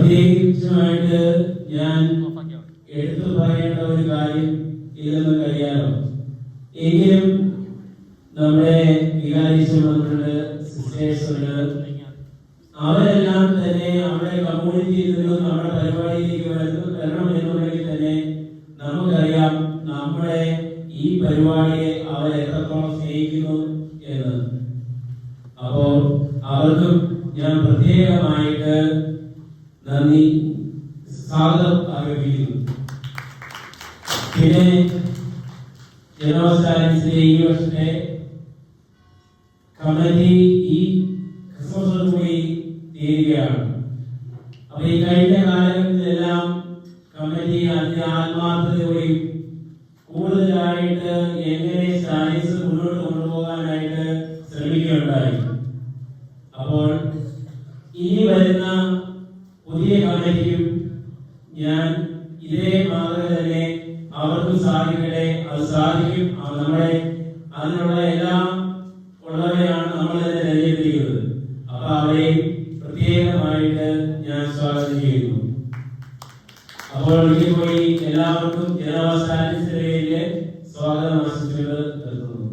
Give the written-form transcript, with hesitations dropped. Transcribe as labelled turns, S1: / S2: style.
S1: പ്രത്യേകിച്ചുമായിട്ട് ഞാൻ എടുത്തു പറയേണ്ട ഒരു കാര്യം ഇല്ലെന്ന് കഴിയാലോ. എങ്കിലും നമ്മുടെ വികാരിച്ചുണ്ട്, സിസ്റ്റേഴ്സ് ഉണ്ട്, അവരെല്ലാം തന്നെ അവരുടെ കമ്മ്യൂണിറ്റിയിൽ നിന്നും നമ്മുടെ പരിപാടിയിലേക്ക് വരണം എന്നുണ്ടെങ്കിൽ തന്നെ നമുക്കറിയാം നമ്മുടെ ഈ പരിപാടിയെ അവർ എത്രത്തോളം സ്നേഹിക്കുന്നു എന്ന്. അപ്പോൾ അവർക്കും ഞാൻ പ്രത്യേകമായിട്ട് നന്ദി സ്വാഗതം അറിയിക്കുന്നു. പിന്നെ ജനോസ്റ്റാലിൻസിലെ ഈ വർഷത്തെ കമ്മിറ്റി ഈ ക്രിസ്മസോടുകൂടി തീരുകയാണ്. അപ്പൊ ഈ കഴിഞ്ഞ കാലങ്ങളിലെല്ലാം കമ്മിറ്റി അതിന്റെ ആത്മാർത്ഥതയോടെ കൂടുതലായിട്ട് എങ്ങനെ സ്റ്റാലിൻസ് മുന്നോട്ട് കൊണ്ടുപോകാനായിട്ട് ശ്രമിക്കുകയുണ്ടായി. അപ്പോൾ ഇനി വരുന്ന പുതിയ കമ്മിറ്റിയും ഞാൻ ഇതേ മാതൃക തന്നെ അവർക്കും സാധിക്കട്ടെ. അത് സാധിക്കും. നമ്മുടെ അതിനുള്ള എല്ലാം ഉള്ളവരെയാണ് നമ്മൾ തന്നെ തെരഞ്ഞെടുത്തിരിക്കുന്നത്. അപ്പൊ അവരെയും പ്രത്യേകമായിട്ട് ഞാൻ സ്വാഗതം ചെയ്യുന്നു. അപ്പോൾ ഇതിൽ പോയി എല്ലാവർക്കും ജനവാസാലിന്റെ സ്വാഗതം ആശംസിച്ചുകൊണ്ട് നിർത്തുന്നു.